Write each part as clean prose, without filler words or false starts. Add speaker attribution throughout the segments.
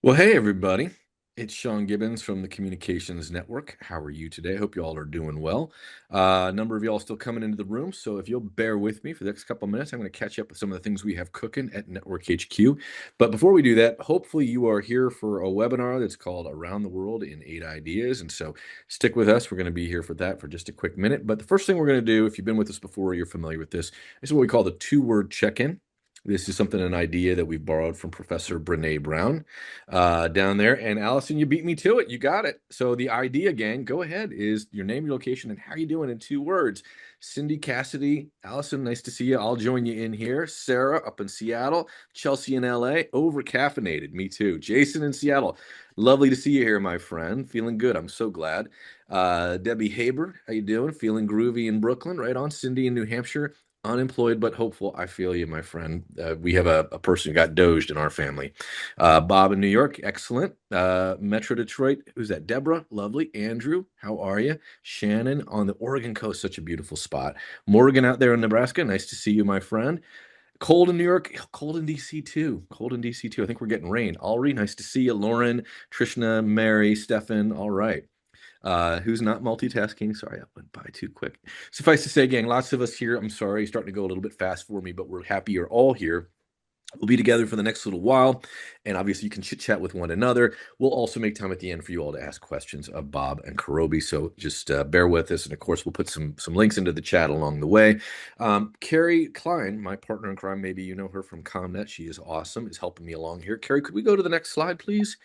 Speaker 1: Well, hey, everybody. It's Sean Gibbons from the Communications Network. How are you today? Hope you all are doing well. A number of y'all still coming into the room, so if you'll bear with me for the next couple of minutes, I'm going to catch up with some of the things we have cooking at Network HQ. But before we do that, hopefully you are here for a webinar that's called Around the World in 8 Ideas. And so stick with us. We're going to be here for that for just a quick minute. But the first thing we're going to do, if you've been with us before, you're familiar with this is what we call the two-word check-in. This is something, an idea that we've borrowed from Professor Brene Brown down there. And Allison, you beat me to it. You got it. So the idea, gang, go ahead, is your name, your location, and how you doing in 2 words. Cindy, Cassidy, Allison, nice to see you. I'll join you in here. Sarah up in Seattle, Chelsea in LA, over caffeinated. Me too. Jason in Seattle. Lovely to see you here, my friend. Feeling good. I'm so glad. Debbie Haber, how you doing? Feeling groovy in Brooklyn, right on. Cindy in New Hampshire. Unemployed but hopeful. I feel you, my friend. We have a person who got doged in our family. Bob in New York, excellent. Metro Detroit, who's that? Deborah, lovely. Andrew, how are you? Shannon on the Oregon coast, such a beautiful spot. Morgan out there in Nebraska, nice to see you, my friend. Cold in New York, cold in DC too. Cold in DC too. I think we're getting rain. Alri, nice to see you. Lauren, Trishna, Mary, Stefan, all right. Who's not multitasking? Sorry, I went by too quick. Suffice to say, gang, lots of us here. I'm sorry, starting to go a little bit fast for me, but we're happy you're all here. We'll be together for the next little while, and obviously you can chit chat with one another. We'll also make time at the end for you all to ask questions of Bob and Karobi, so just bear with us. And of course, we'll put some links into the chat along the way. Carrie Klein, my partner in crime, maybe you know her from ComNet. She is awesome, is helping me along here. Carrie, could we go to the next slide, please?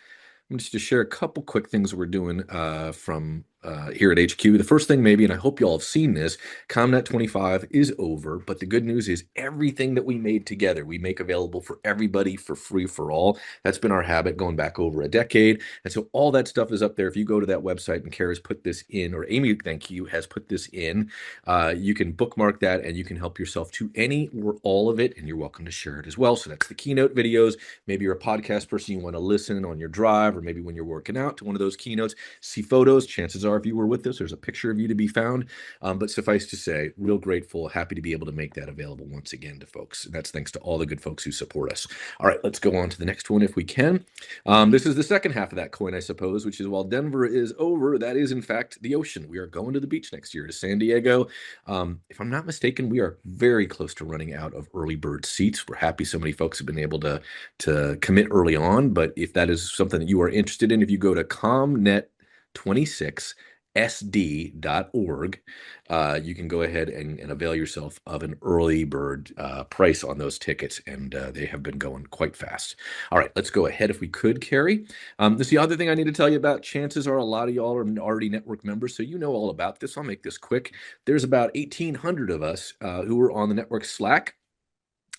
Speaker 1: I'm just to share a couple quick things we're doing from here at HQ. The first thing maybe, and I hope you all have seen this, ComNet 25 is over, but the good news is everything that we made together, we make available for everybody for free for all. That's been our habit going back over a decade. And so all that stuff is up there. If you go to that website and Kara's put this in, or Amy, thank you, has put this in, you can bookmark that and you can help yourself to any or all of it, and you're welcome to share it as well. So that's the keynote videos. Maybe you're a podcast person, you want to listen on your drive, or maybe when you're working out to one of those keynotes, see photos. Chances are, if you were with us, there's a picture of you to be found. But suffice to say, real grateful, happy to be able to make that available once again to folks. And that's thanks to all the good folks who support us. All right, let's go on to the next one if we can. This is the second half of that coin, I suppose, which is while Denver is over, that is in fact the ocean. We are going to the beach next year to San Diego. If I'm not mistaken, we are very close to running out of early bird seats. We're happy so many folks have been able to commit early on. But if that is something that you are interested in, if you go to comnet26sd.org, you can go ahead and avail yourself of an early bird price on those tickets, and they have been going quite fast. All right, let's go ahead if we could, Carrie. This is the other thing I need to tell you about. Chances are a lot of y'all are already network members, so you know all about this. I'll make this quick. There's about 1,800 of us who are on the network Slack.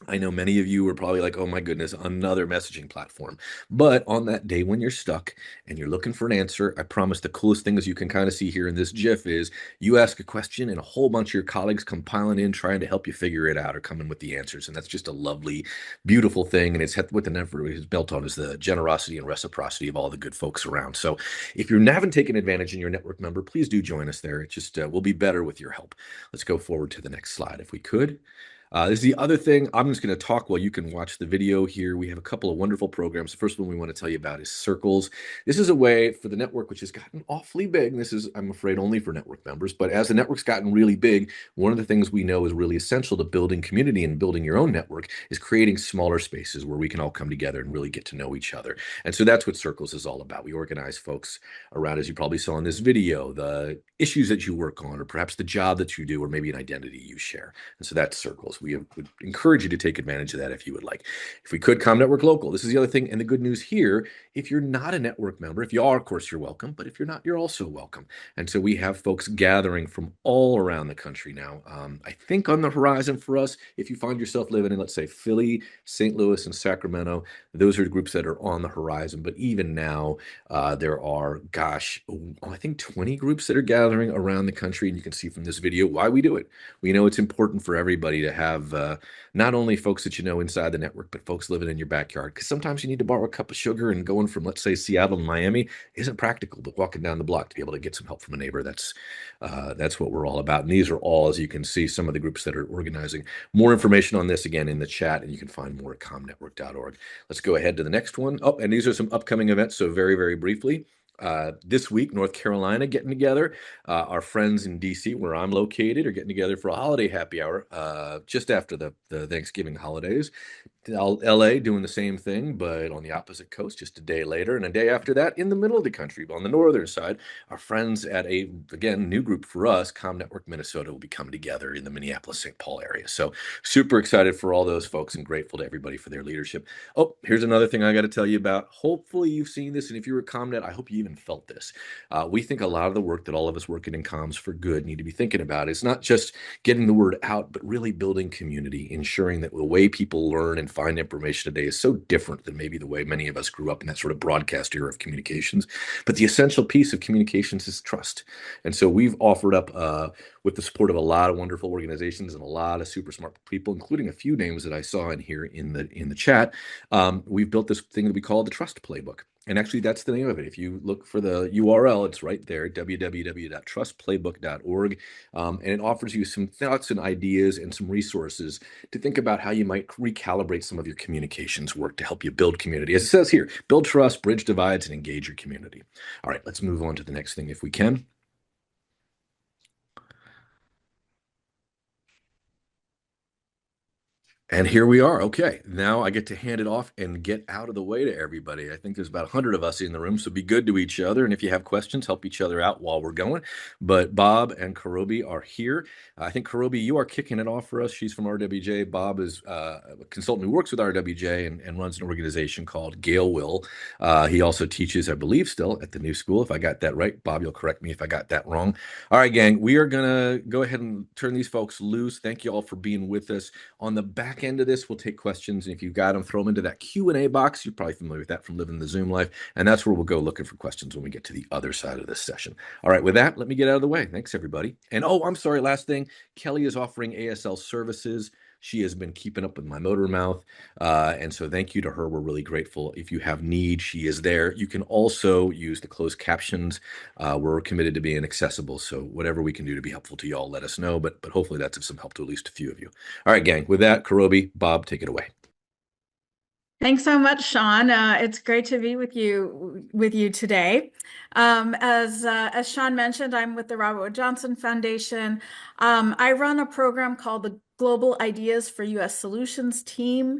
Speaker 1: I know many of you were probably like, oh my goodness, another messaging platform. But on that day when you're stuck and you're looking for an answer, I promise the coolest thing, as you can kind of see here in this GIF, is you ask a question and a whole bunch of your colleagues come piling in trying to help you figure it out or come in with the answers. And that's just a lovely, beautiful thing. And it's what the network is built on, is the generosity and reciprocity of all the good folks around. So if you haven't taken advantage and you're a network member, please do join us there. It just will be better with your help. Let's go forward to the next slide if we could. This is the other thing. I'm just going to talk while you can watch the video here. We have a couple of wonderful programs. The first one we want to tell you about is Circles. This is a way for the network, which has gotten awfully big. This is, I'm afraid, only for network members. But as the network's gotten really big, one of the things we know is really essential to building community and building your own network is creating smaller spaces where we can all come together and really get to know each other. And so that's what Circles is all about. We organize folks around, as you probably saw in this video, the issues that you work on, or perhaps the job that you do, or maybe an identity you share. And so that's Circles. We would encourage you to take advantage of that if you would like. If we could, Network Local. This is the other thing. And the good news here, if you're not a network member, if you are, of course, you're welcome. But if you're not, you're also welcome. And so we have folks gathering from all around the country now. I think on the horizon for us, if you find yourself living in, let's say, Philly, St. Louis, and Sacramento, those are groups that are on the horizon. But even now, there are, I think 20 groups that are gathering around the country. And you can see from this video why we do it. We know it's important for everybody to have have not only folks that you know inside the network, but folks living in your backyard. Because sometimes you need to borrow a cup of sugar, and going from, let's say, Seattle to Miami isn't practical, but walking down the block to be able to get some help from a neighbor, that's what we're all about. And these are all, as you can see, some of the groups that are organizing. More information on this again in the chat, and you can find more at comnetwork.org. Let's go ahead to the next one. Oh, and these are some upcoming events. So very, very briefly, this week, North Carolina getting together. Our friends in DC, where I'm located, are getting together for a holiday happy hour just after the Thanksgiving holidays. LA doing the same thing, but on the opposite coast, just a day later. And a day after that, in the middle of the country, on the northern side, our friends at a, again, new group for us, Com Network Minnesota, will be coming together in the Minneapolis-St. Paul area. So super excited for all those folks and grateful to everybody for their leadership. Oh, here's another thing I got to tell you about. Hopefully you've seen this, and if you're a ComNet, I hope you even felt this. We think a lot of the work that all of us working in comms for good need to be thinking about is not just getting the word out, but really building community, ensuring that the way people learn and find information today is so different than maybe the way many of us grew up in that sort of broadcast era of communications. But the essential piece of communications is trust. And so we've offered up, with the support of a lot of wonderful organizations and a lot of super smart people, including a few names that I saw in here in the chat, we've built this thing that we call the Trust Playbook. And actually, that's the name of it. If you look for the URL, it's right there, www.trustplaybook.org. And it offers you some thoughts and ideas and some resources to think about how you might recalibrate some of your communications work to help you build community. As it says here, build trust, bridge divides, and engage your community. All right, let's move on to the next thing if we can. And here we are. Okay, now I get to hand it off and get out of the way to everybody. I think there's about 100 of us in the room, so be good to each other. And if you have questions, help each other out while we're going. But Bob and Karobi are here. I think, Karobi, you are kicking it off for us. She's from RWJ. Bob is a consultant who works with RWJ and runs an organization called Gale Will. He also teaches, I believe, still at the new school, if I got that right. Bob, you'll correct me if I got that wrong. All right, gang, we are going to go ahead and turn these folks loose. Thank you all for being with us. On the back end of this, we'll take questions, and if you've got them, throw them into that Q&A box. You're probably familiar with that from living the Zoom life, and that's where we'll go looking for questions when we get to the other side of this session. All right, with that, let me get out of the way. Thanks, everybody. And oh, I'm sorry, last thing, Kelly is offering ASL services. She has been keeping up with my motor mouth, and so thank you to her. We're really grateful. If you have need, she is there. You can also use the closed captions. We're committed to being accessible, so whatever we can do to be helpful to y'all, let us know, but hopefully that's of some help to at least a few of you. All right, gang, with that, Karobi, Bob, take it away.
Speaker 2: Thanks so much, Sean. It's great to be with you today. As Sean mentioned, I'm with the Robert Wood Johnson Foundation. I run a program called the Global Ideas for U.S. Solutions team.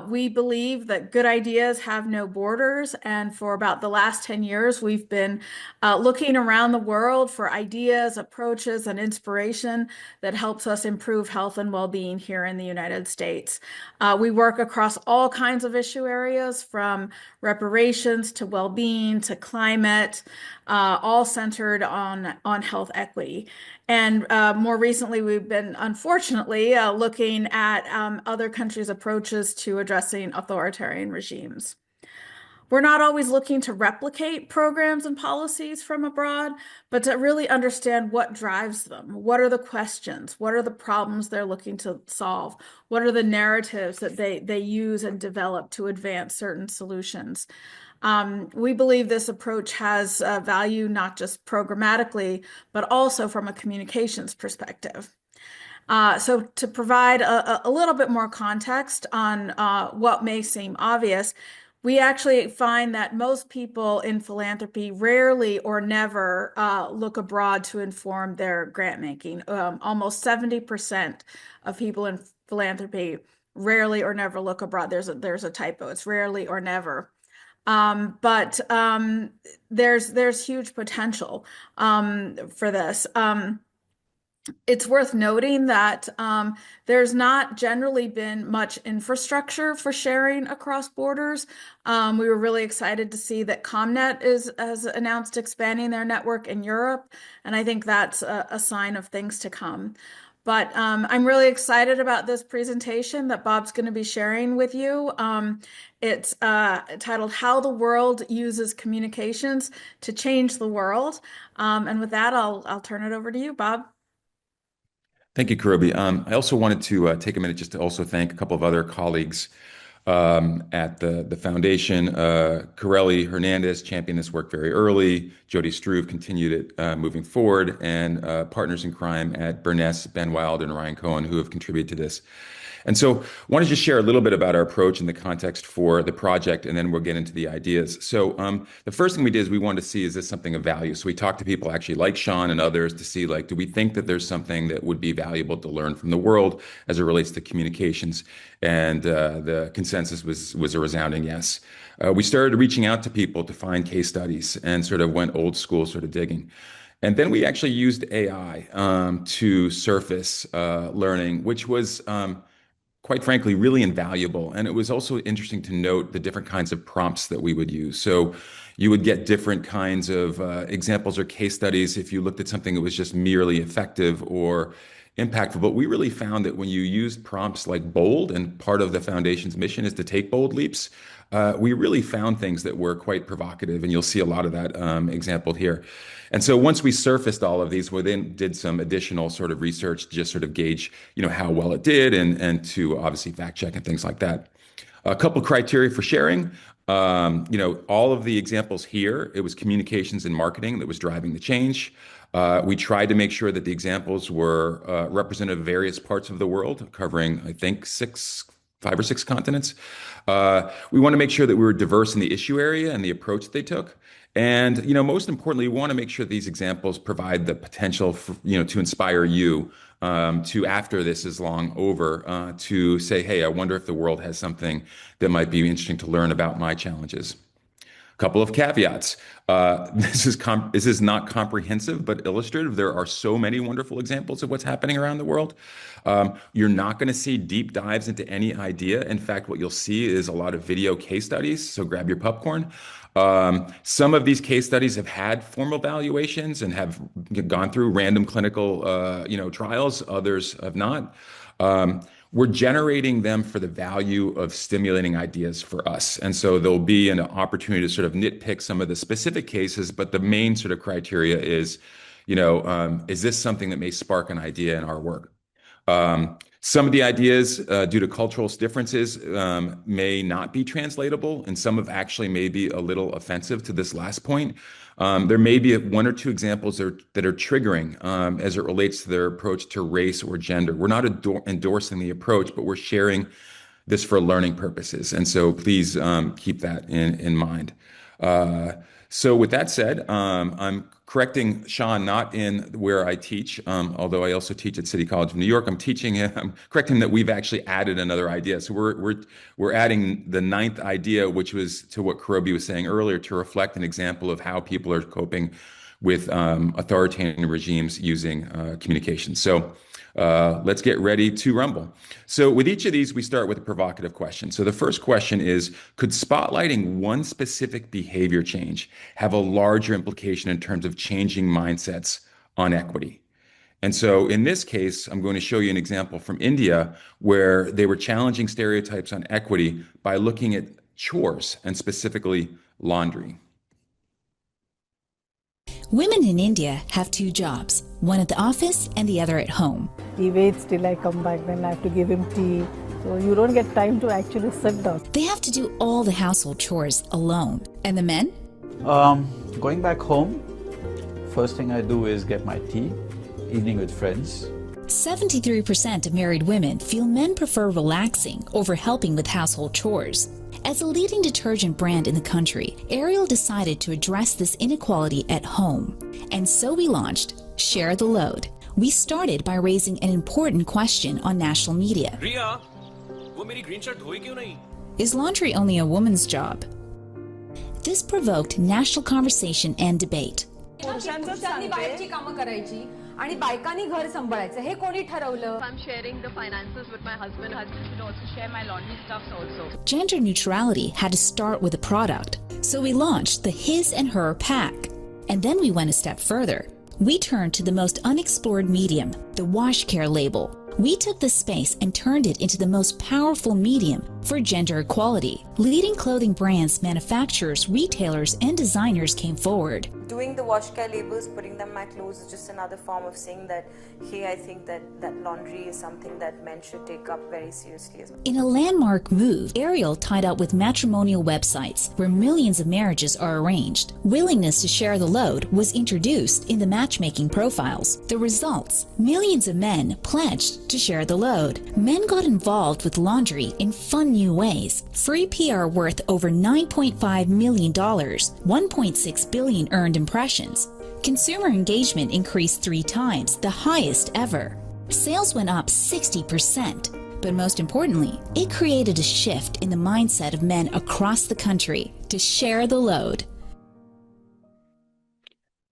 Speaker 2: We believe that good ideas have no borders, and for about the last 10 years, we've been looking around the world for ideas, approaches, and inspiration that helps us improve health and well-being here in the United States. We work across all kinds of issue areas, from reparations to well-being to climate, all centered on health equity. And more recently, we've been, unfortunately, looking at other countries' approaches to addressing authoritarian regimes. We're not always looking to replicate programs and policies from abroad, but to really understand what drives them. What are the questions? What are the problems they're looking to solve? What are the narratives that they use and develop to advance certain solutions? We believe this approach has value not just programmatically, but also from a communications perspective. So to provide a little bit more context on what may seem obvious, we actually find that most people in philanthropy rarely or never look abroad to inform their grant making. Almost 70% of people in philanthropy rarely or never look abroad. There's a typo. It's rarely or never. But there's huge potential for this. It's worth noting that there's not generally been much infrastructure for sharing across borders. We were really excited to see that ComNet has announced expanding their network in Europe, and I think that's a sign of things to come. But I'm really excited about this presentation that Bob's going to be sharing with you. It's titled How the World Uses Communications to Change the World. And with that, I'll turn it over to you, Bob.
Speaker 3: Thank you, Kurobi. I also wanted to take a minute just to also thank a couple of other colleagues at the foundation. Corelli Hernandez championed this work very early. Jody Struve continued it moving forward, and partners in crime at Burness, Ben Wild, and Ryan Cohen, who have contributed to this. And so, I want to just share a little bit about our approach and the context for the project, and then we'll get into the ideas. So, the first thing we did is we wanted to see, is this something of value? So we talked to people actually like Sean and others to see, like, do we think that there's something that would be valuable to learn from the world as it relates to communications? And the consensus was a resounding yes. We started reaching out to people to find case studies and sort of went old school sort of digging. And then we actually used AI to surface learning, which was quite frankly, really invaluable. And it was also interesting to note the different kinds of prompts that we would use. So you would get different kinds of examples or case studies if you looked at something that was just merely effective or impactful. But we really found that when you used prompts like bold, and part of the foundation's mission is to take bold leaps, we really found things that were quite provocative, and you'll see a lot of that exampled here. And so once we surfaced all of these, we then did some additional sort of research to just sort of gauge, how well it did, and to obviously fact check and things like that. A couple criteria for sharing. All of the examples here, it was communications and marketing that was driving the change. We tried to make sure that the examples were representative of various parts of the world, covering, I think, 5 or 6 continents. We want to make sure that we were diverse in the issue area and the approach that they took. And, most importantly, we want to make sure these examples provide the potential for, to inspire you to, after this is long over, to say, hey, I wonder if the world has something that might be interesting to learn about my challenges. Couple of caveats. This is not comprehensive, but illustrative. There are so many wonderful examples of what's happening around the world. You're not going to see deep dives into any idea. In fact, what you'll see is a lot of video case studies. So grab your popcorn. Some of these case studies have had formal evaluations and have gone through random clinical, trials. Others have not. We're generating them for the value of stimulating ideas for us. And so there'll be an opportunity to sort of nitpick some of the specific cases, but the main sort of criteria is, is this something that may spark an idea in our work? Some of the ideas, due to cultural differences, may not be translatable, and some have actually may be a little offensive to this last point. There may be 1 or 2 examples that are triggering as it relates to their approach to race or gender. We're not endorsing the approach, but we're sharing this for learning purposes. And so please keep that in mind. So with that said, I'm correcting Sean, not in where I teach, although I also teach at City College of New York. I'm correcting him that we've actually added another idea. So we're adding the 9th idea, which was to what Kurobi was saying earlier, to reflect an example of how people are coping with authoritarian regimes using communication. So let's get ready to rumble. So with each of these, we start with a provocative question. So the first question is, could spotlighting one specific behavior change have a larger implication in terms of changing mindsets on equity? And so in this case, I'm going to show you an example from India where they were challenging stereotypes on equity by looking at chores, and specifically laundry.
Speaker 4: Women in India have 2 jobs, one at the office and the other at home.
Speaker 5: He waits till I come back, then I have to give him tea. So you don't get time to actually sit down.
Speaker 4: They have to do all the household chores alone. And the men?
Speaker 6: Going back home, first thing I do is get my tea, evening with friends.
Speaker 4: 73% of married women feel men prefer relaxing over helping with household chores. As a leading detergent brand in the country, Ariel decided to address this inequality at home. And so we launched Share the Load. We started by raising an important question on national media.
Speaker 7: Riya, wo meri green shirt dhoi kyun nahi?
Speaker 4: Is laundry only a woman's job? This provoked national conversation and debate.
Speaker 8: पुरुषांनी बाहेरची कामं करायची आणि बायकांनी घर सांभाळायचं हे कोणी ठरवलं?
Speaker 9: I'm sharing the finances with my husband. Husband should also share my laundry stuffs also.
Speaker 4: Gender neutrality had to start with a product, so we launched the His and Her pack. And then we went a step further. We turned to the most unexplored medium, the wash care label. We took this space and turned it into the most powerful medium for gender equality. Leading clothing brands, manufacturers, retailers, and designers came forward.
Speaker 10: doing the wash care labels, putting them on my clothes is just another form of saying that, hey, I think that laundry is something that men should take up very seriously as well.
Speaker 4: In a landmark move, Ariel tied up with matrimonial websites where millions of marriages are arranged. Willingness to share the load was introduced in the matchmaking profiles. The results: millions of men pledged to share the load. Men got involved with laundry in fun new ways. Free PR worth over $9.5 million, 1.6 billion earned impressions. Consumer engagement increased 3 times, the highest ever. Sales went up 60%. But most importantly, it created a shift in the mindset of men across the country to share the load.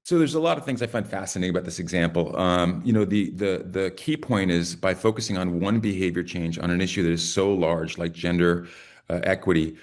Speaker 3: So there's a lot of things I find fascinating about this example. The key point is by focusing on one behavior change on an issue that is so large, like gender equity,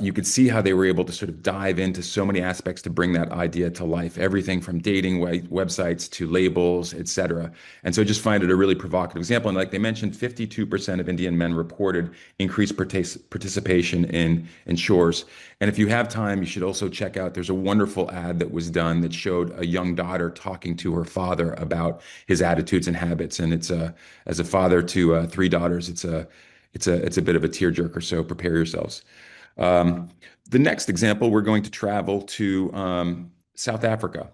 Speaker 3: you could see how they were able to sort of dive into so many aspects to bring that idea to life. Everything from dating websites to labels, etc. And so I just find it a really provocative example. And like they mentioned, 52% of Indian men reported increased participation in chores. And if you have time, you should also check out, there's a wonderful ad that was done that showed a young daughter talking to her father about his attitudes and habits. And it's as a father to 3 daughters, it's a bit of a tearjerker, so prepare yourselves. The next example, we're going to travel to South Africa.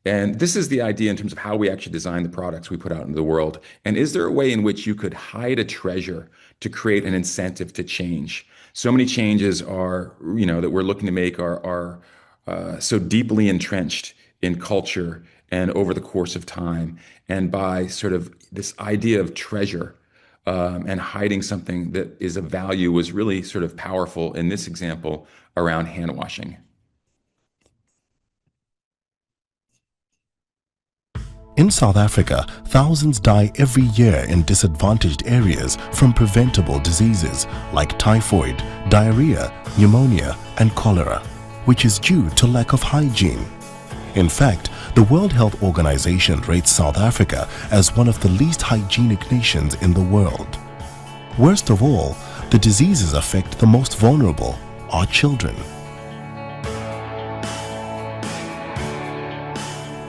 Speaker 3: And this is the idea in terms of how we actually design the products we put out into the world. And is there a way in which you could hide a treasure to create an incentive to change? So many changes are, that we're looking to make are so deeply entrenched in culture and over the course of time. And by sort of this idea of treasure, and hiding something that is of value was really sort of powerful in this example around hand washing.
Speaker 11: In South Africa, thousands die every year in disadvantaged areas from preventable diseases like typhoid, diarrhea, pneumonia, and cholera, which is due to lack of hygiene. In fact, the World Health Organization rates South Africa as one of the least hygienic nations in the world. Worst of all, the diseases affect the most vulnerable, our children.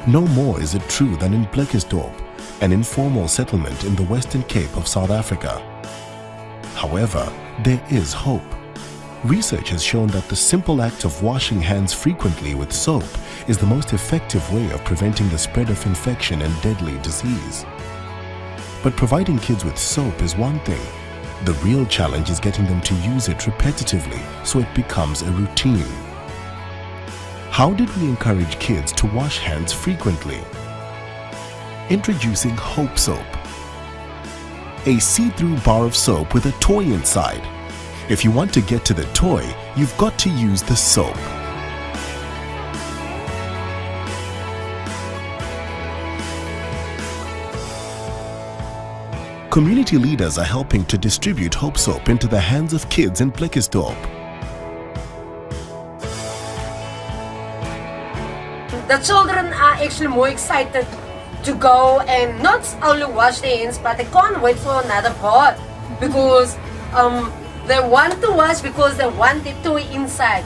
Speaker 11: No more is it true than in Blikkiesdorp, an informal settlement in the Western Cape of South Africa. However, there is hope. Research has shown that the simple act of washing hands frequently with soap is the most effective way of preventing the spread of infection and deadly disease. But providing kids with soap is one thing. The real challenge is getting them to use it repetitively so it becomes a routine. How did we encourage kids to wash hands frequently? Introducing Hope Soap, a see-through bar of soap with a toy inside. If you want to get to the toy, you've got to use the soap. Community leaders are helping to distribute Hope Soap into the hands of kids in Blikkiesdorp.
Speaker 12: The children are actually more excited to go and not only wash their hands, but they can't wait for another part because they want to wash because they want the toy inside.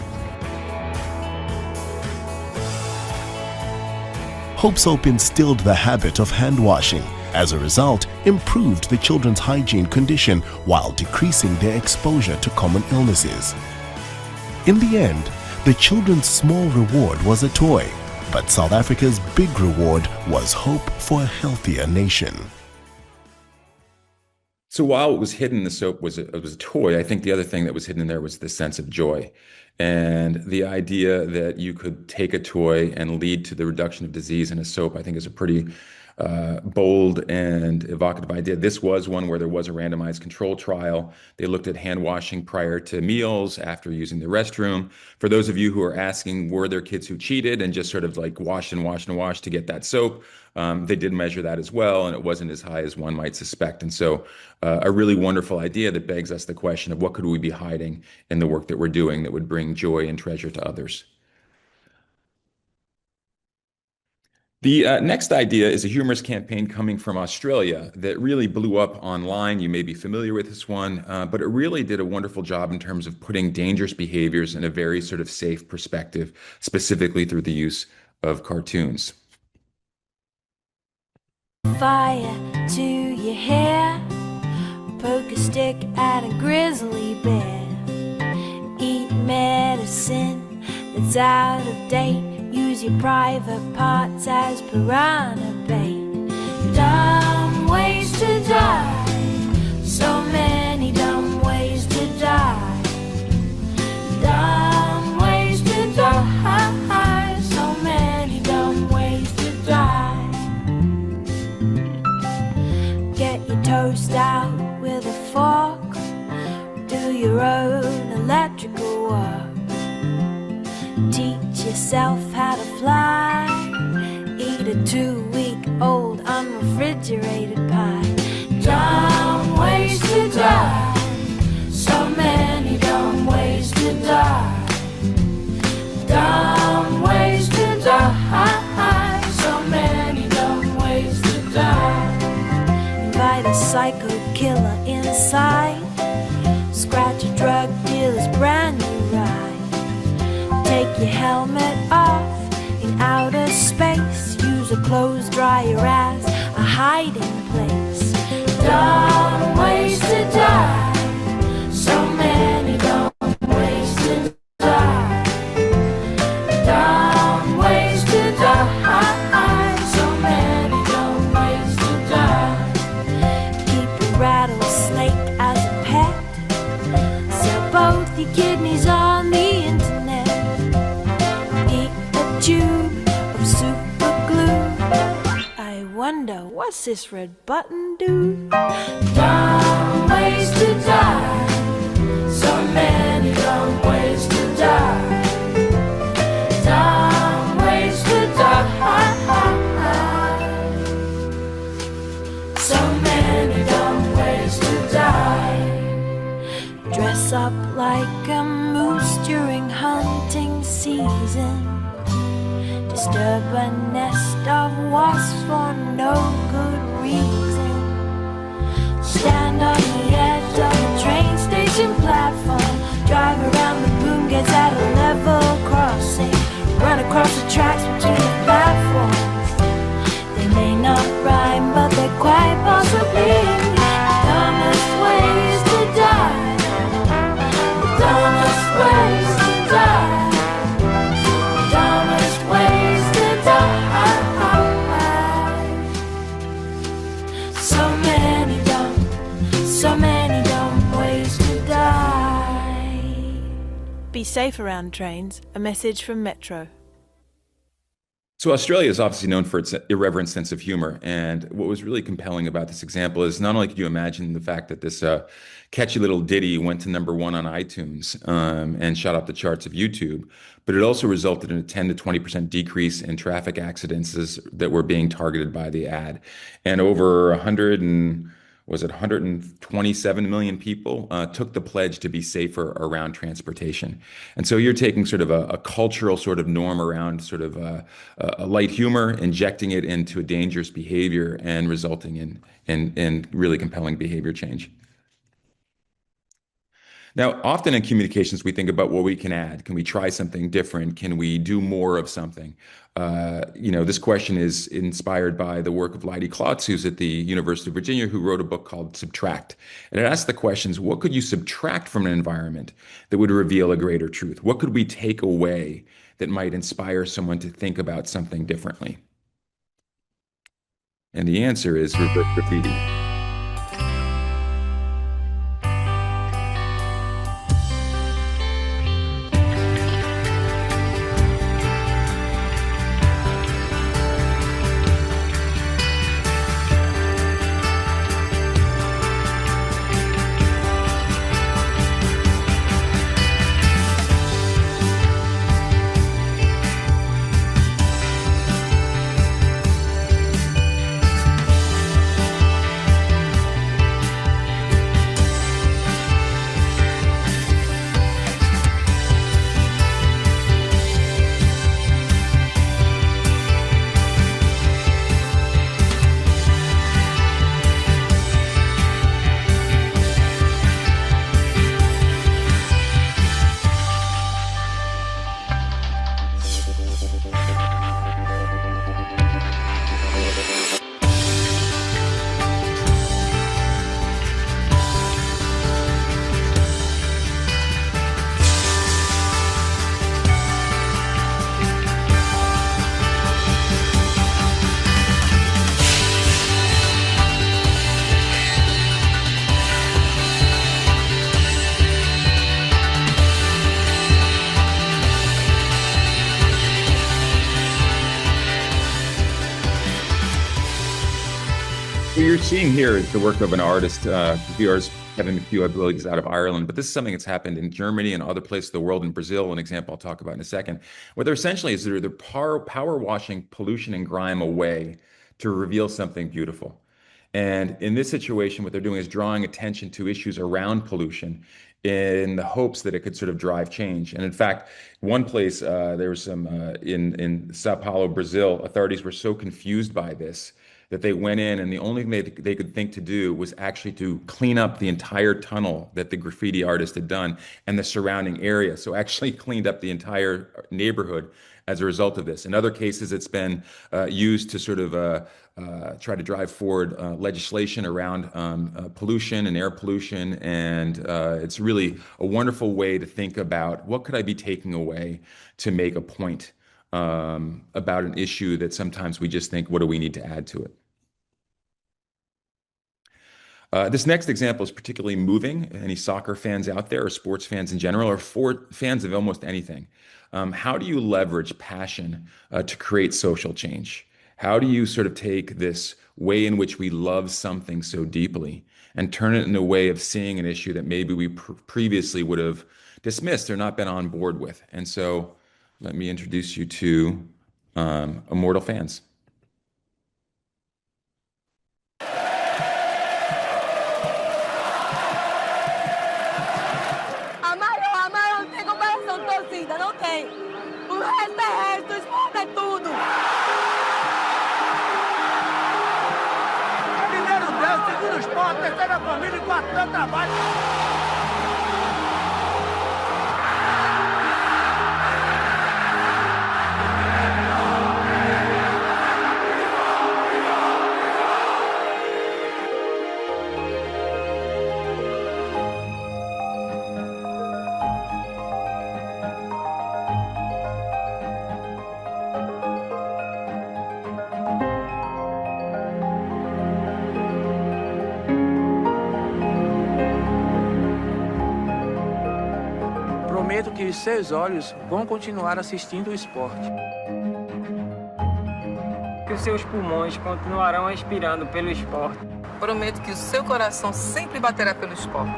Speaker 11: Hope Soap instilled the habit of hand washing. As a result, improved the children's hygiene condition while decreasing their exposure to common illnesses. In the end, the children's small reward was a toy, but South Africa's big reward was hope for a healthier nation.
Speaker 3: So while it was hidden, the soap was a toy. I think the other thing that was hidden in there was the sense of joy. And the idea that you could take a toy and lead to the reduction of disease in a soap, I think is a pretty bold and evocative idea. This was one where there was a randomized control trial. They looked at hand washing prior to meals, after using the restroom. For those of you who are asking, were there kids who cheated and just sort of like washed and washed and washed to get that soap? They did measure that as well, and it wasn't as high as one might suspect. And so a really wonderful idea that begs us the question of what could we be hiding in the work that we're doing that would bring joy and treasure to others. The next idea is a humorous campaign coming from Australia that really blew up online. You may be familiar with this one, but it really did a wonderful job in terms of putting dangerous behaviors in a very sort of safe perspective, specifically through the use of cartoons.
Speaker 13: Fire to your hair, poke a stick at a grizzly bear, eat medicine that's out of date, use your private parts as piranha bait. Dumb ways to die, so many dumb ways to die. Dumb ways to die, so many dumb ways to die. Get your toast out with a fork, do your own electrical work. Teach yourself how to fly, eat a 2-week-old unrefrigerated pie. Dumb ways to die, so many dumb ways to die. Dumb ways to die, so many dumb ways to die. Invite a psycho killer inside, scratch a drug dealer's brand new ride. Take your helmet off in outer space, use a clothes dryer as a hiding place. Dumb ways to die, so many dumb ways to die. Dumb ways to die, so many dumb ways to die. Keep a rattlesnake as a pet, sell both your kidneys on the internet. Eat a tube of super glue. I wonder, what's this red button do? Dumb ways to die, so many dumb ways to die. Dumb ways to die, so many dumb ways to die. Dress up like a moose during hunting season, disturb a nest of wasps for no good reason. Stand on the edge of a train station platform, drive around the boom gates at a level crossing, run across the tracks between the platforms. They may not rhyme, but they're quite possibly the dumbest ways to die. The dumbest ways to die. Dumbest ways to die. So many dumb ways to die.
Speaker 14: Be safe around trains. A message from Metro.
Speaker 3: So Australia is obviously known for its irreverent sense of humor. And what was really compelling about this example is not only could you imagine the fact that this catchy little ditty went to #1 on iTunes and shot up the charts of YouTube, but it also resulted in a 10 to 20% decrease in traffic accidents that were being targeted by the ad. And over 127 million people took the pledge to be safer around transportation. And so you're taking sort of a cultural sort of norm around sort of a light humor, injecting it into a dangerous behavior and resulting in really compelling behavior change. Now, often in communications, we think about what we can add. Can we try something different? Can we do more of something? This question is inspired by the work of Leidy Klotz, who's at the University of Virginia, who wrote a book called Subtract. And it asks the questions, what could you subtract from an environment that would reveal a greater truth? What could we take away that might inspire someone to think about something differently? And the answer is reverse graffiti. What you're seeing here is the work of an artist. Viewers having a few abilities out of Ireland, but this is something that's happened in Germany and other places of the world. In Brazil, an example I'll talk about in a second. What they're essentially is they're power washing pollution and grime away to reveal something beautiful. And in this situation, what they're doing is drawing attention to issues around pollution in the hopes that it could sort of drive change. And in fact, one place, there was some in Sao Paulo, Brazil, authorities were so confused by this that they went in and the only thing they could think to do was actually to clean up the entire tunnel that the graffiti artist had done and the surrounding area. So actually cleaned up the entire neighborhood as a result of this. In other cases, it's been used to sort of try to drive forward legislation around pollution and air pollution. And it's really a wonderful way to think about what could I be taking away to make a point about an issue that sometimes we just think, what do we need to add to it? This next example is particularly moving. Any soccer fans out there, or sports fans in general, or fans of almost anything? How do you leverage passion to create social change? How do you sort of take this way in which we love something so deeply and turn it in a way of seeing an issue that maybe we previously would have dismissed or not been on board with? And so let me introduce you to Immortal Fans.
Speaker 15: Amar, não tem comparação de torcida, não tem. O resto é resto, o esporte é tudo. Primeiro Deus, segundo esporte, terceiro a família e quarto é trabalho.
Speaker 16: Prometo que os seus olhos vão continuar assistindo o esporte.
Speaker 17: Que os seus pulmões continuarão expirando pelo esporte.
Speaker 18: Prometo que o seu coração sempre baterá pelo esporte.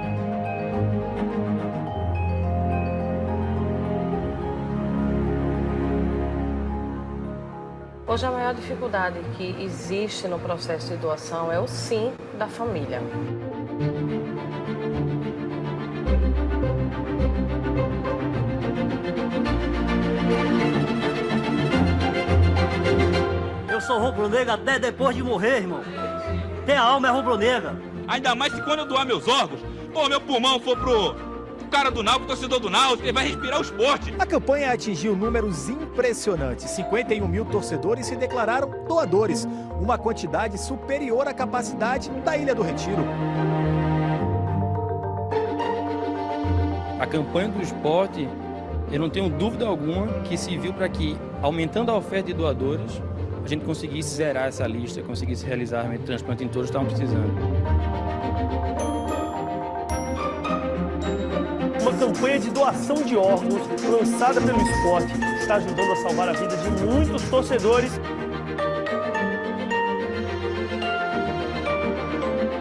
Speaker 19: Hoje a maior dificuldade que existe no processo de doação é o sim da família.
Speaker 20: Eu sou rubro-negra até depois de morrer, irmão. Tem a alma é rubro-negra.
Speaker 21: Ainda mais se quando eu doar meus órgãos, meu pulmão for pro cara do Náutico, torcedor do Náutico, ele vai respirar o esporte.
Speaker 22: A campanha atingiu números impressionantes. 51 mil torcedores se declararam doadores, uma quantidade superior à capacidade da Ilha do Retiro.
Speaker 23: A campanha do esporte, eu não tenho dúvida alguma que serviu para que, aumentando a oferta de doadores, a gente conseguisse zerar essa lista, conseguisse realizar o transplante em todos que estavam precisando.
Speaker 20: Uma campanha de doação de órgãos lançada pelo esporte está ajudando a salvar a vida de muitos torcedores.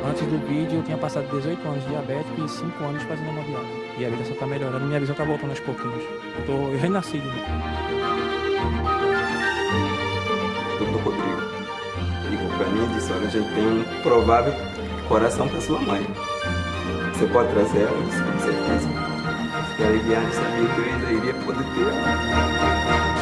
Speaker 24: Antes do vídeo eu tinha passado 18 anos de diabético e 5 anos fazendo hemodiálise. E a vida só está melhorando, minha visão está voltando aos pouquinhos. Eu renasci de novo.
Speaker 25: Doutor Rodrigo, ligou para mim e disse, olha, a gente tem um provável coração para sua mãe. Você pode trazer ela? Eu disse, com certeza. Fiquei aliviado de saber que eu ainda iria poder ter ela.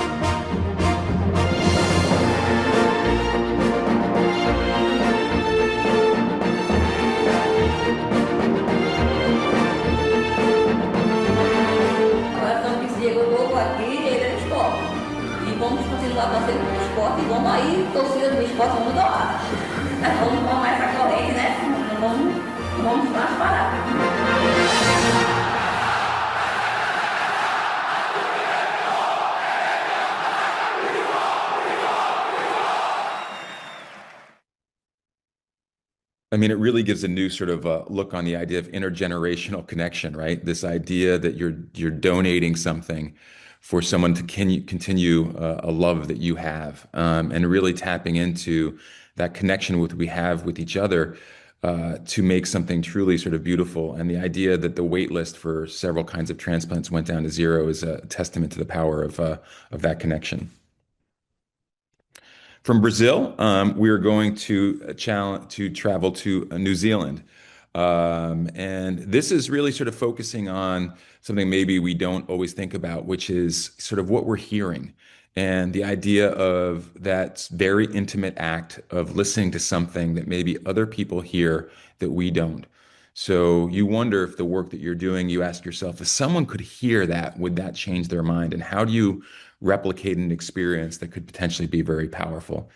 Speaker 26: Vamos continuar fazendo o esporte e vamos aí, torcida do esporte, vamos doar. Nós vamos tomar essa corrente, né? Não vamos mais parar.
Speaker 3: I mean, it really gives a new sort of look on the idea of intergenerational connection, right? This idea that you're donating something for someone to continue a love that you have, and really tapping into that connection we have with each other, to make something truly sort of beautiful. And the idea that the wait list for several kinds of transplants went down to zero is a testament to the power of that connection. From Brazil, we are going to travel to New Zealand. And this is really sort of focusing on something maybe we don't always think about, which is sort of what we're hearing. And the idea of that very intimate act of listening to something that maybe other people hear that we don't. So you wonder if the work that you're doing, you ask yourself, if someone could hear that, would that change their mind? And how do you replicate an experience that could potentially be very powerful?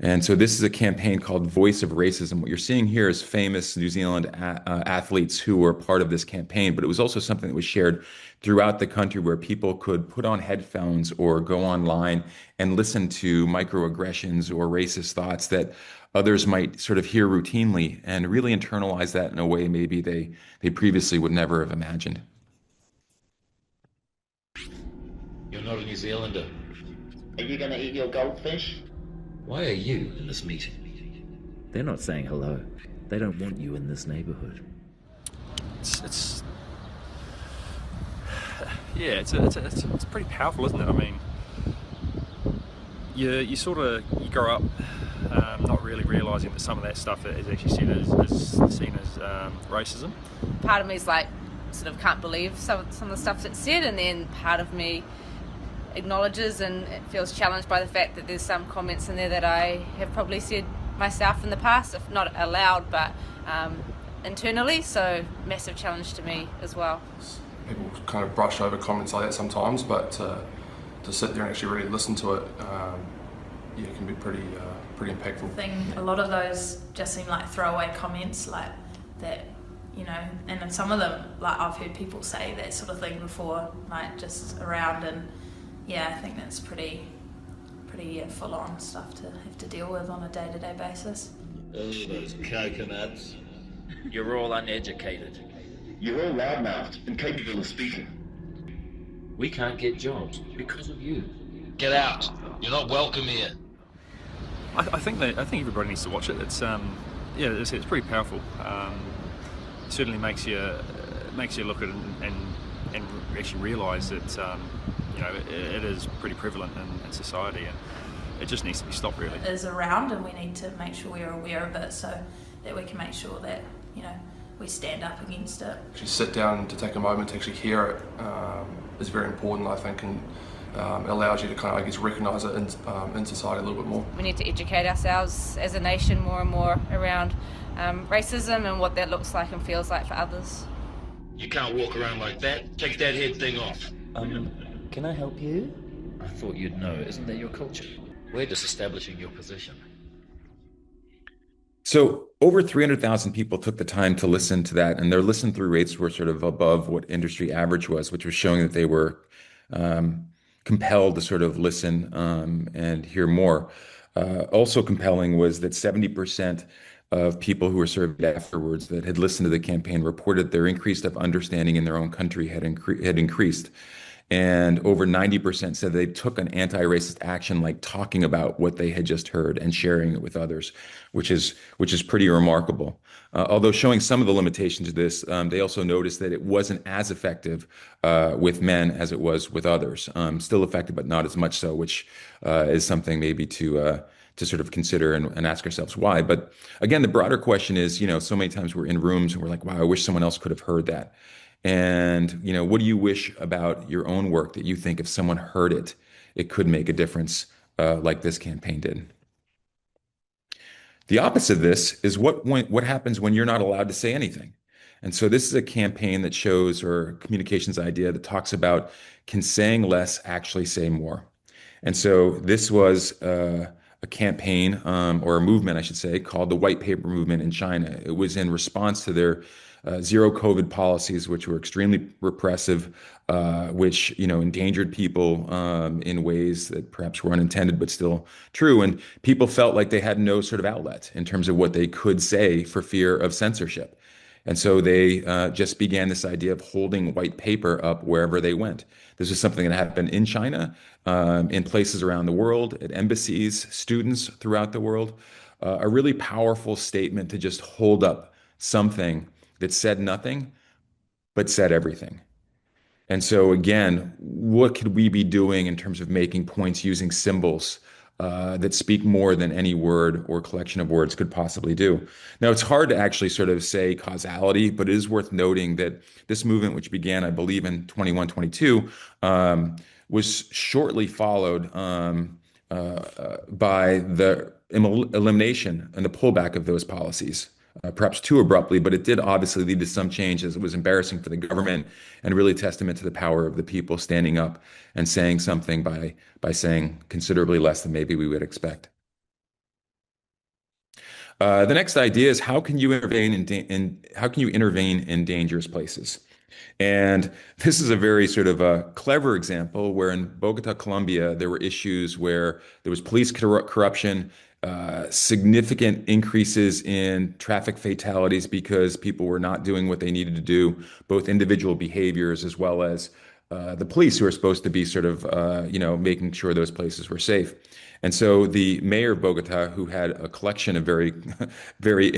Speaker 3: And so this is a campaign called Voice of Racism. What you're seeing here is famous New Zealand athletes who were part of this campaign, but it was also something that was shared throughout the country where people could put on headphones or go online and listen to microaggressions or racist thoughts that others might sort of hear routinely and really internalize that in a way maybe they previously would never have imagined.
Speaker 1: You're not a New Zealander.
Speaker 2: Are you going to eat your goldfish?
Speaker 1: Why are you in this meeting?
Speaker 5: They're not saying hello. They don't want you in this neighborhood.
Speaker 6: It's pretty powerful, isn't it? I mean, you grow up not really realising that some of that stuff is actually seen as racism.
Speaker 9: Part of me is like, sort of can't believe some of the stuff that's said, and then part of me acknowledges and it feels challenged by the fact that there's some comments in there that I have probably said myself in the past, if not aloud, but internally, so massive challenge to me as well.
Speaker 7: People kind of brush over comments like that sometimes, but to sit there and actually really listen to it, it can be pretty impactful.
Speaker 8: A lot of those just seem like throwaway comments, like that, you know, and then some of them, like I've heard people say that sort of thing before, like just around, and yeah, I think that's pretty full-on stuff to have to deal with on a day-to-day basis.
Speaker 1: Oh, those coconuts. You're all uneducated.
Speaker 2: You're all loudmouthed and capable of speaking.
Speaker 1: We can't get jobs because of you. Get out. You're not welcome here.
Speaker 6: I think everybody needs to watch it. It's it's pretty powerful. It certainly makes you look at it and actually realise that it is pretty prevalent in society, and it just needs to be stopped, really.
Speaker 8: It is around, and we need to make sure we're aware of it so that we can make sure that we stand up against it.
Speaker 7: Actually sit down to take a moment to actually hear it is very important, I think, and it allows you to kind of, I guess, recognise it in society a little bit more.
Speaker 9: We need to educate ourselves as a nation more and more around racism and what that looks like and feels like for others.
Speaker 1: You can't walk around like that. Take that head thing off.
Speaker 5: Can I help you?
Speaker 1: I thought you'd know. Isn't that your culture? We're just establishing your position.
Speaker 3: So over 300,000 people took the time to listen to that, and their listen through rates were sort of above what industry average was, which was showing that they were compelled to sort of listen and hear more. Also compelling was that 70% of people who were surveyed afterwards that had listened to the campaign reported their increase of understanding in their own country had increased. And over 90% said they took an anti-racist action, like talking about what they had just heard and sharing it with others, which is pretty remarkable. Although showing some of the limitations of this, they also noticed that it wasn't as effective with men as it was with others. Still effective, but not as much so, which is something maybe to sort of consider and ask ourselves why. But again, the broader question is, so many times we're in rooms and we're like, wow, I wish someone else could have heard that. And, what do you wish about your own work that you think if someone heard it, it could make a difference like this campaign did? The opposite of this is what happens when you're not allowed to say anything. And so this is a campaign that shows, or communications idea that talks about, can saying less actually say more? And so this was a campaign, or a movement, I should say, called the White Paper Movement in China. It was in response to their zero COVID policies, which were extremely repressive, which endangered people in ways that perhaps were unintended but still true. And people felt like they had no sort of outlet in terms of what they could say for fear of censorship. And so they just began this idea of holding white paper up wherever they went. This is something that happened in China, in places around the world, at embassies, students throughout the world. A really powerful statement to just hold up something that said nothing, but said everything. And so again, what could we be doing in terms of making points using symbols that speak more than any word or collection of words could possibly do? Now, it's hard to actually sort of say causality, but it is worth noting that this movement, which began, I believe, in 21, 22, was shortly followed by the elimination and the pullback of those policies. Perhaps too abruptly, but it did obviously lead to some changes. It was embarrassing for the government and really testament to the power of the people standing up and saying something by saying considerably less than maybe we would expect. The next idea is how can you intervene in dangerous places? And this is a very sort of a clever example where in Bogota, Colombia, there were issues where there was police corruption, significant increases in traffic fatalities because people were not doing what they needed to do, both individual behaviors as well as the police who are supposed to be sort of, making sure those places were safe. And so the mayor of Bogota, who had a collection of very, very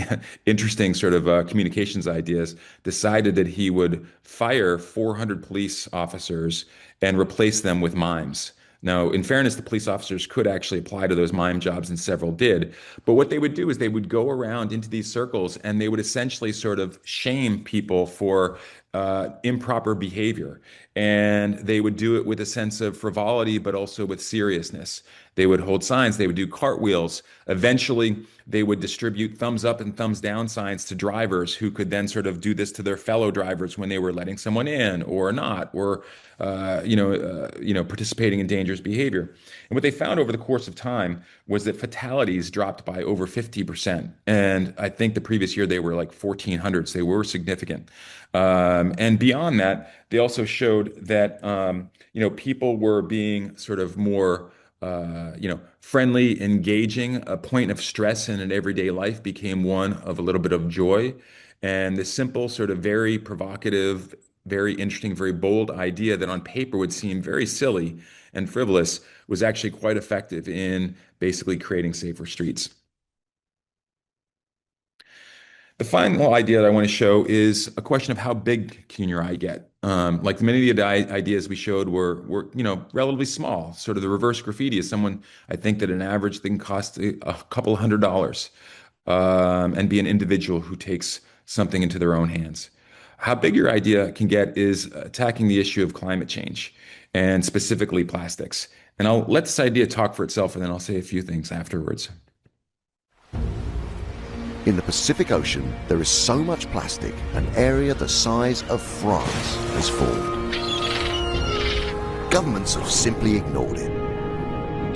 Speaker 3: interesting sort of communications ideas, decided that he would fire 400 police officers and replace them with mimes. Now, in fairness, the police officers could actually apply to those mime jobs, and several did. But what they would do is they would go around into these circles and they would essentially sort of shame people for improper behavior. And they would do it with a sense of frivolity, but also with seriousness. They would hold signs, they would do cartwheels. Eventually, they would distribute thumbs up and thumbs down signs to drivers who could then sort of do this to their fellow drivers when they were letting someone in or not, or participating in dangerous behavior. And what they found over the course of time was that fatalities dropped by over 50%. And I think the previous year they were like 1,400, so they were significant. And beyond that, they also showed that people were being sort of more friendly, engaging. A point of stress in an everyday life became one of a little bit of joy. And the simple, sort of very provocative, very interesting, very bold idea that on paper would seem very silly and frivolous was actually quite effective in basically creating safer streets. The final idea that I want to show is a question of how big can your eye get? Like many of the ideas we showed were relatively small. Sort of the reverse graffiti is someone, I think that an average thing costs a couple $100, and be an individual who takes something into their own hands. How big your idea can get is attacking the issue of climate change and specifically plastics. And I'll let this idea talk for itself, and then I'll say a few things afterwards.
Speaker 4: In the Pacific Ocean, there is so much plastic, an area the size of France has formed. Governments have simply ignored it.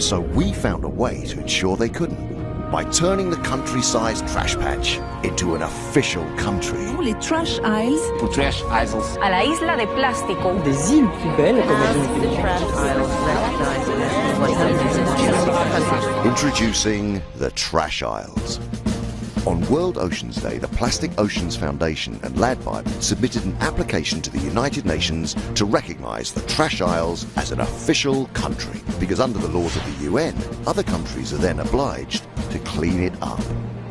Speaker 4: So we found a way to ensure they couldn't, by turning the country-sized trash patch into an official country.
Speaker 10: Les trash isles.
Speaker 4: Pour trash isles.
Speaker 10: À la isla de plástico.
Speaker 16: Des îles plus belles
Speaker 4: Introducing the trash isles. On World Oceans Day, the Plastic Oceans Foundation and LADBIBE submitted an application to the United Nations to recognise the Trash Isles as an official country, because under the laws of the UN, other countries are then obliged to clean it up.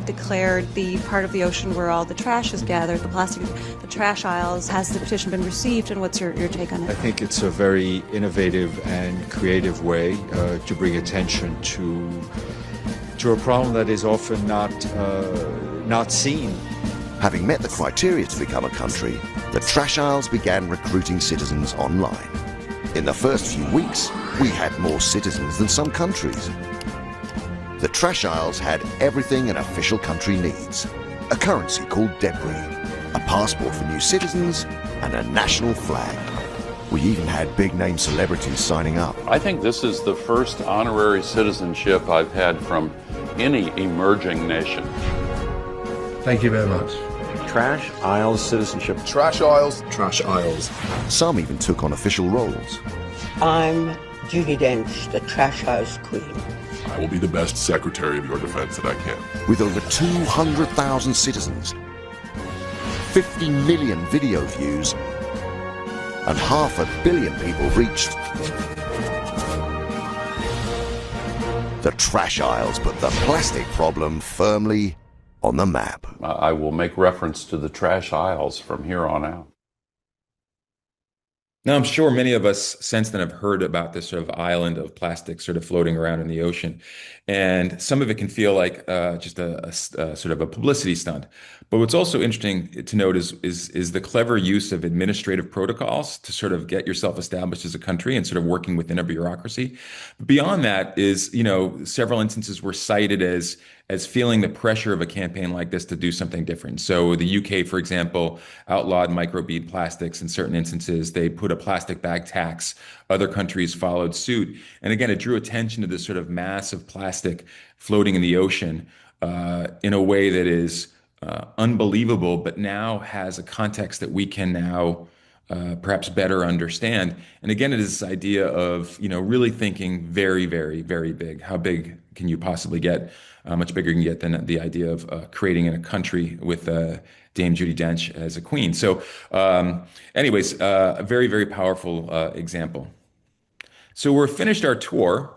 Speaker 11: Declared the part of the ocean where all the trash is gathered, the plastic, the trash isles. Has the petition been received, and what's your take on it?
Speaker 12: I think it's a very innovative and creative way to bring attention to a problem that is often not seen.
Speaker 4: Having met the criteria to become a country, the Trash Isles began recruiting citizens online. In the first few weeks, we had more citizens than some countries. The Trash Isles had everything an official country needs. A currency called debris, a passport for new citizens, and a national flag. We even had big-name celebrities signing up.
Speaker 13: I think this is the first honorary citizenship I've had from any emerging nation.
Speaker 12: Thank you very much. Trash Isles citizenship.
Speaker 4: Trash Isles. Trash Isles. Some even took on official roles.
Speaker 14: I'm Judi Dench, the Trash Isles Queen.
Speaker 27: I will be the best secretary of your defense that I can.
Speaker 4: With over 200,000 citizens, 50 million video views, and 500 million people reached. The trash aisles put the plastic problem firmly on the map.
Speaker 13: I will make reference to the trash aisles from here on out.
Speaker 3: Now, I'm sure many of us since then have heard about this sort of island of plastic sort of floating around in the ocean. And some of it can feel like just a sort of a publicity stunt. But what's also interesting to note is the clever use of administrative protocols to sort of get yourself established as a country and sort of working within a bureaucracy. Beyond that is, several instances were cited as feeling the pressure of a campaign like this to do something different. So the UK, for example, outlawed microbead plastics in certain instances. They put a plastic bag tax. Other countries followed suit. And again, it drew attention to this sort of mass of plastic floating in the ocean in a way that is unbelievable, but now has a context that we can now perhaps better understand. And again, it is this idea of, really thinking very, very, very big. How big can you possibly get? Much bigger you can get than the idea of creating in a country with Dame Judi Dench as a queen. So anyways, a very, very powerful example. So we're finished our tour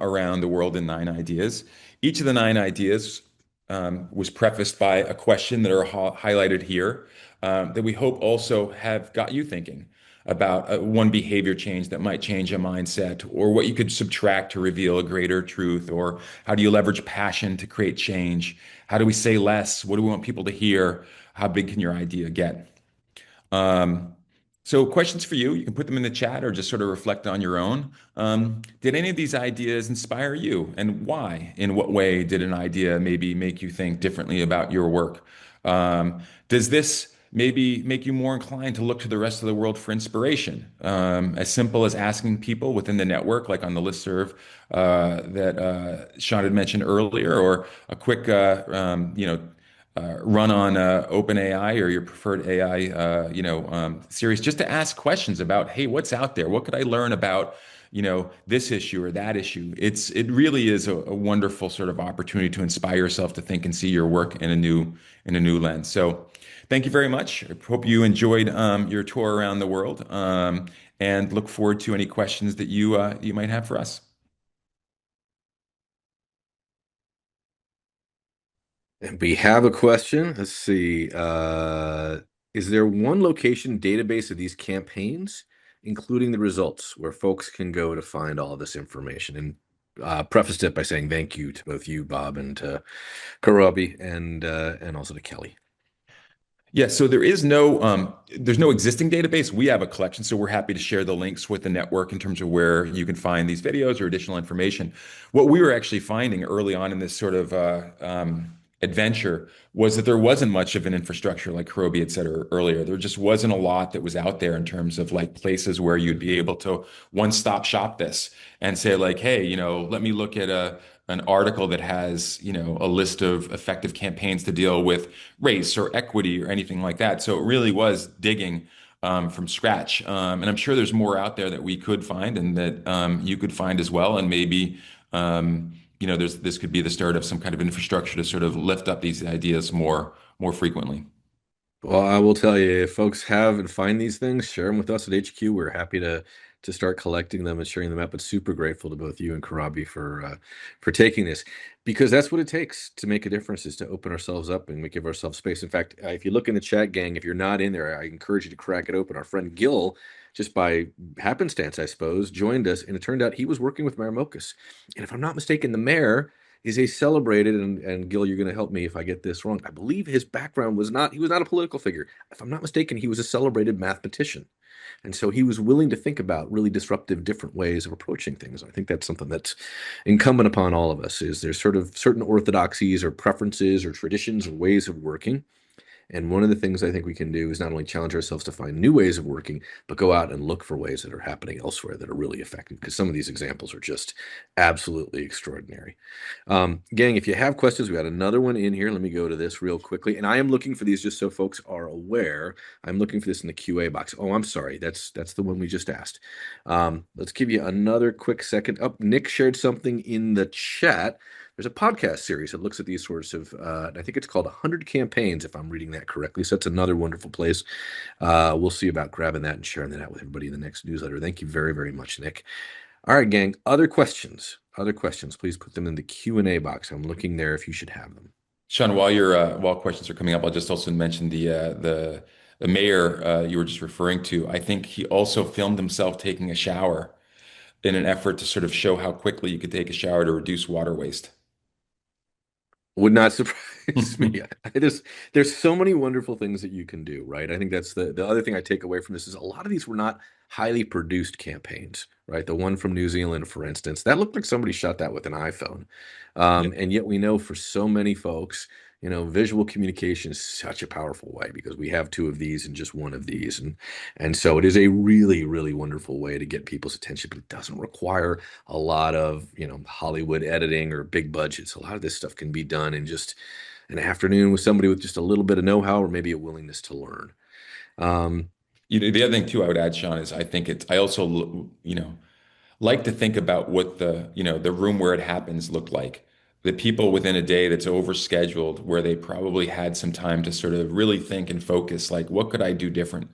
Speaker 3: around the world in 9 ideas. Each of the 9 ideas was prefaced by a question that are highlighted here that we hope also have got you thinking about one behavior change that might change a mindset, or what you could subtract to reveal a greater truth, or how do you leverage passion to create change? How do we say less? What do we want people to hear? How big can your idea get? So questions for you. You can put them in the chat or just sort of reflect on your own. Did any of these ideas inspire you, and why? In what way did an idea maybe make you think differently about your work? Does this maybe make you more inclined to look to the rest of the world for inspiration? As simple as asking people within the network, like on the listserv that Sean had mentioned earlier, or a quick run on OpenAI or your preferred AI series, just to ask questions about, hey, what's out there? What could I learn about this issue or that issue? It really is a wonderful sort of opportunity to inspire yourself to think and see your work in a new lens. So thank you very much. I hope you enjoyed your tour around the world, and look forward to any questions that you might have for us.
Speaker 15: And we have a question. Let's see. Is there one location database of these campaigns, including the results, where folks can go to find all of this information? And prefaced it by saying thank you to both you, Bob, and to Karabi, and also to Kelly.
Speaker 3: Yeah, so there's no existing database. We have a collection, so we're happy to share the links with the network in terms of where you can find these videos or additional information. What we were actually finding early on in this sort of adventure was that there wasn't much of an infrastructure, like Karabi had said earlier. There just wasn't a lot that was out there in terms of like places where you'd be able to one-stop shop this and say like, hey, let me look at an article that has, a list of effective campaigns to deal with race or equity or anything like that. So it really was digging from scratch. And I'm sure there's more out there that we could find and that you could find as well. And maybe, this could be the start of some kind of infrastructure to sort of lift up these ideas more frequently.
Speaker 15: Well, I will tell you, if folks have and find these things, share them with us at HQ. We're happy to start collecting them and sharing them out. But super grateful to both you and Karabi for taking this, because that's what it takes to make a difference, is to open ourselves up and give ourselves space. In fact, if you look in the chat, gang, if you're not in there, I encourage you to crack it open. Our friend Gil, just by happenstance, I suppose, joined us, and it turned out he was working with Mayor Mokas. And if I'm not mistaken, the mayor is a celebrated, and Gil, you're going to help me if I get this wrong, I believe his background was not a political figure. If I'm not mistaken, he was a celebrated mathematician. And so he was willing to think about really disruptive, different ways of approaching things. I think that's something that's incumbent upon all of us, is there's sort of certain orthodoxies or preferences or traditions or ways of working. And one of the things I think we can do is not only challenge ourselves to find new ways of working, but go out and look for ways that are happening elsewhere that are really effective, because some of these examples are just absolutely extraordinary. Gang, if you have questions, we got another one in here. Let me go to this real quickly. And I am looking for these just so folks are aware. I'm looking for this in the QA box. Oh, I'm sorry. That's the one we just asked. Let's give you another quick second. Nick shared something in the chat there's a podcast series that looks at these sorts of, I think it's called 100 Campaigns, if I'm reading that correctly. So that's another wonderful place. We'll see about grabbing that and sharing that out with everybody in the next newsletter. Thank you very, very much, Nick. All right, gang, other questions, please put them in the Q&A box. I'm looking there if you should have them.
Speaker 3: Sean, while questions are coming up, I'll just also mention the mayor you were just referring to. I think he also filmed himself taking a shower in an effort to sort of show how quickly you could take a shower to reduce water waste.
Speaker 15: Would not surprise me. There's so many wonderful things that you can do, right? I think that's the other thing I take away from this is a lot of these were not highly produced campaigns, right? The one from New Zealand, for instance, that looked like somebody shot that with an iPhone. And yet we know for so many folks, visual communication is such a powerful way because we have two of these and just one of these. And so it is a really, really wonderful way to get people's attention, but it doesn't require a lot of, Hollywood editing or big budgets. A lot of this stuff can be done in just an afternoon with somebody with just a little bit of know-how or maybe a willingness to learn.
Speaker 3: The other thing too I would add, Sean, is I also like to think about what the room where it happens looked like. The people within a day that's overscheduled, where they probably had some time to sort of really think and focus, like, what could I do different?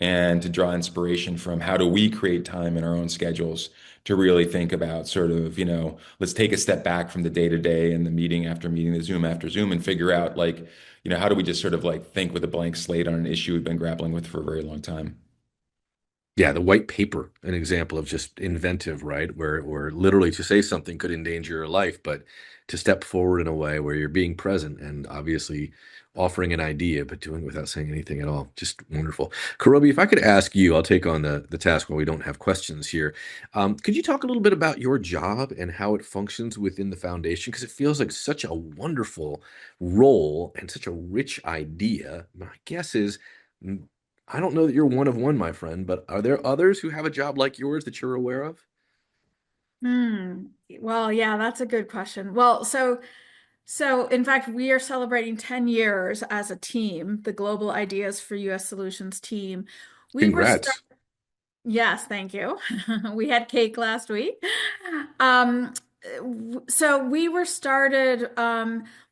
Speaker 3: And to draw inspiration from how do we create time in our own schedules to really think about sort of, let's take a step back from the day to day and the meeting after meeting, the Zoom after Zoom, and figure out how do we just sort of think with a blank slate on an issue we've been grappling with for a very long time.
Speaker 15: Yeah, the white paper, an example of just inventive, right? Where literally to say something could endanger your life, but to step forward in a way where you're being present and obviously offering an idea, but doing it without saying anything at all. Just wonderful. Karobi, if I could ask you, I'll take on the task while we don't have questions here. Could you talk a little bit about your job and how it functions within the foundation? Because it feels like such a wonderful role and such a rich idea. My guess is, I don't know that you're one of one, my friend, but are there others who have a job like yours that you're aware of?
Speaker 17: Well, yeah, that's a good question. Well, so in fact, we are celebrating 10 years as a team, the Global Ideas for U.S. Solutions team.
Speaker 15: Congrats.
Speaker 17: Yes, thank you. We had cake last week. So we were started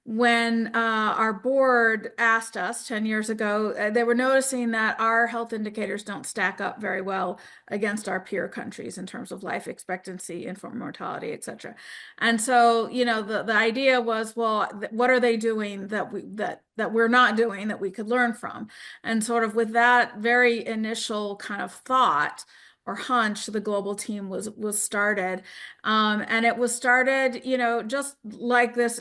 Speaker 17: when our board asked us 10 years ago, they were noticing that our health indicators don't stack up very well against our peer countries in terms of life expectancy, infant mortality, et cetera. And so, the idea was, well, what are they doing that we're not doing that we could learn from? And sort of with that very initial kind of thought or hunch, the global team was started. And it was started, just like this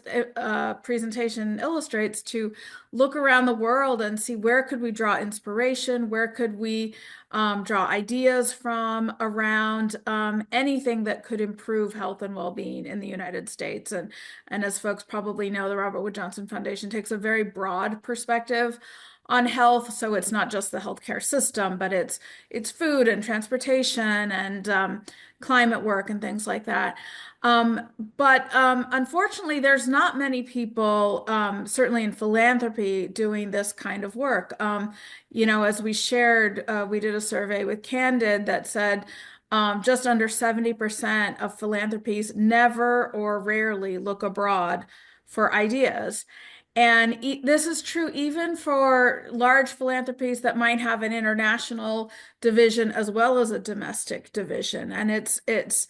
Speaker 17: presentation illustrates, to look around the world and see where could we draw inspiration, where could we draw ideas from around anything that could improve health and well-being in the United States. And as folks probably know, the Robert Wood Johnson Foundation takes a very broad perspective on health. So it's not just the healthcare system, but it's food and transportation and climate work and things like that. But unfortunately, there's not many people, certainly in philanthropy, doing this kind of work. As we shared, we did a survey with Candid that said just under 70% of philanthropies never or rarely look abroad for ideas. And this is true even for large philanthropies that might have an international division as well as a domestic division. And it's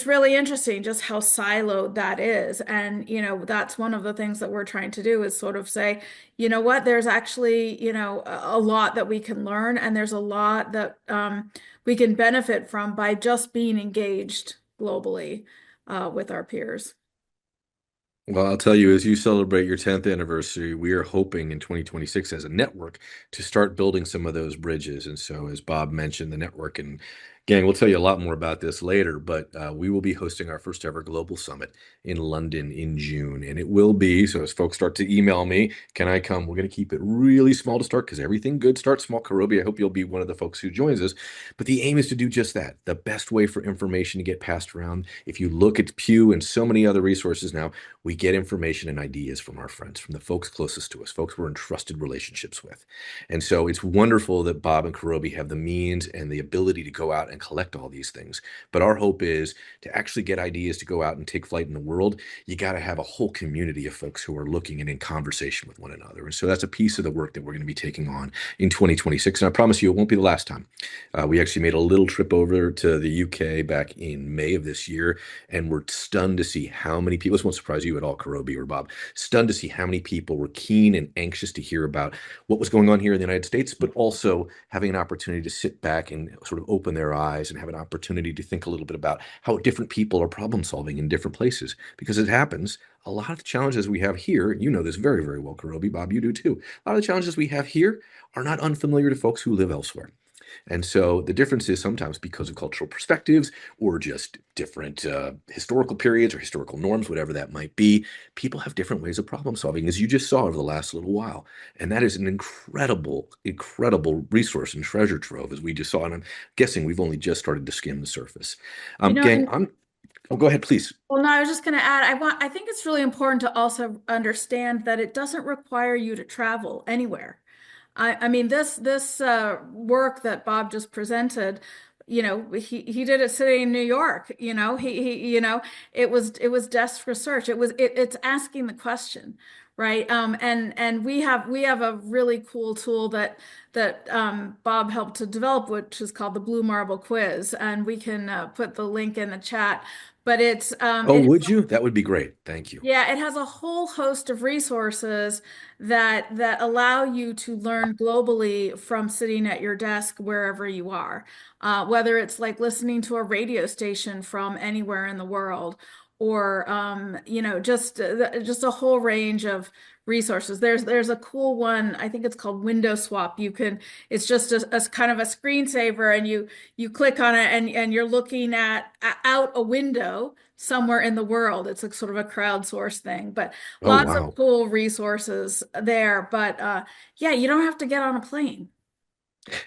Speaker 17: really interesting just how siloed that is. And, that's one of the things that we're trying to do is sort of say, what, there's actually, a lot that we can learn, and there's a lot that we can benefit from by just being engaged globally with our peers.
Speaker 15: Well, I'll tell you, as you celebrate your 10th anniversary, we are hoping in 2026 as a network to start building some of those bridges. And so, as Bob mentioned, the network, and gang, we'll tell you a lot more about this later, but we will be hosting our first ever global summit in London in June. And it will be, so as folks start to email me, can I come? We're going to keep it really small to start because everything good starts small. Karobi, I hope you'll be one of the folks who joins us. But the aim is to do just that. The best way for information to get passed around. If you look at Pew and so many other resources now, we get information and ideas from our friends, from the folks closest to us, folks we're in trusted relationships with. And so it's wonderful that Bob and Karobi have the means and the ability to go out and collect all these things. But our hope is to actually get ideas to go out and take flight in the world. You got to have a whole community of folks who are looking and in conversation with one another. And so that's a piece of the work that we're going to be taking on in 2026. And I promise you, it won't be the last time. We actually made a little trip over to the UK back in May of this year, and we're stunned to see how many people, this won't surprise you at all, Karobi or Bob, stunned to see how many people were keen and anxious to hear about what was going on here in the United States, but also having an opportunity to sit back and sort of open their eyes and have an opportunity to think a little bit about how different people are problem solving in different places. Because it happens, a lot of the challenges we have here, you know this very, very well, Karobi, Bob, you do too. A lot of the challenges we have here are not unfamiliar to folks who live elsewhere. And so the difference is sometimes because of cultural perspectives or just different historical periods or historical norms, whatever that might be, people have different ways of problem solving, as you just saw over the last little while. And that is an incredible, incredible resource and treasure trove, as we just saw. And I'm guessing we've only just started to skim the surface. Gang, oh, go ahead, please.
Speaker 17: Well, no, I was just going to add, I think it's really important to also understand that it doesn't require you to travel anywhere. I mean, this work that Bob just presented, you know, he did it sitting in New York. You know, it was desk research. It's asking the question, right? And we have a really cool tool that Bob helped to develop, which is called the Blue Marble Quiz, and we can put the link in the chat. But it's
Speaker 15: would you? That would be great. Thank you.
Speaker 17: Yeah, it has a whole host of resources that allow you to learn globally from sitting at your desk wherever you are, whether it's like listening to a radio station from anywhere in the world, or you know, just a whole range of resources. There's a cool one, I think it's called Window Swap. It's just a kind of a screensaver, and you click on it and you're looking out a window somewhere in the world. It's like sort of a crowdsourced thing, but lots of cool resources there. But yeah, you don't have to get on a plane.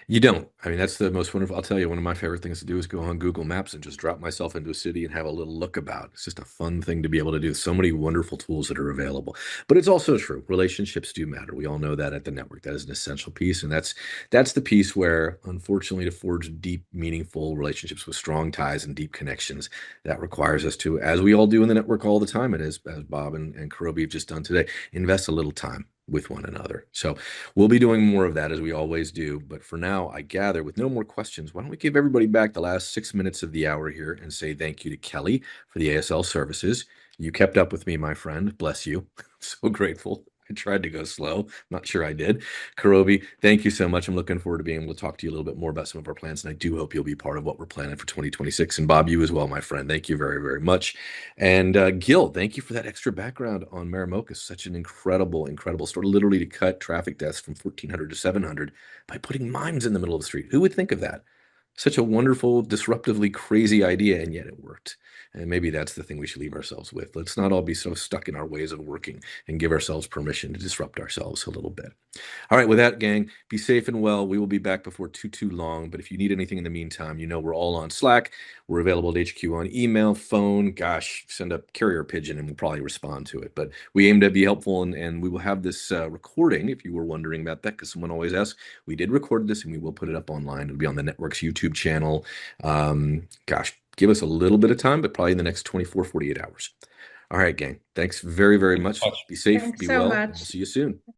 Speaker 15: You don't. I mean, that's the most wonderful. I'll tell you, one of my favorite things to do is go on Google Maps and just drop myself into a city and have a little look about. It's just a fun thing to be able to do. So many wonderful tools that are available. But it's also true. Relationships do matter. We all know that at the network. That is an essential piece. And that's the piece where, unfortunately, to forge deep, meaningful relationships with strong ties and deep connections, that requires us to, as we all do in the network all the time, and as Bob and Karobi have just done today, invest a little time with one another. So we'll be doing more of that, as we always do. But for now, I gather, with no more questions, why don't we give everybody back the last 6 minutes of the hour here and say thank you to Kelly for the ASL services. You kept up with me, my friend. Bless you. So grateful. I tried to go slow. Not sure I did. Karobi, thank you so much. I'm looking forward to being able to talk to you a little bit more about some of our plans, and I do hope you'll be part of what we're planning for 2026. And Bob, you as well, my friend. Thank you very, very much. And Gil, thank you for that extra background on Marimuka. Such an incredible, incredible story. Literally to cut traffic deaths from 1,400 to 700 by putting mines in the middle of the street. Who would think of that? Such a wonderful, disruptively crazy idea, and yet it worked. And maybe that's the thing we should leave ourselves with. Let's not all be so stuck in our ways of working, and give ourselves permission to disrupt ourselves a little bit. All right, with that, gang, be safe and well. We will be back before too long. But if you need anything in the meantime, you know we're all on Slack. We're available at HQ on email, phone. Gosh, send a carrier pigeon and we'll probably respond to it. But we aim to be helpful, and we will have this recording, if you were wondering about that, because someone always asks. We did record this, and we will put it up online. It'll be on the network's YouTube channel. Gosh, give us a little bit of time, but probably in the next 24, 48 hours. All right, gang. Thanks very, very much. Be safe, be well, and we'll see you soon.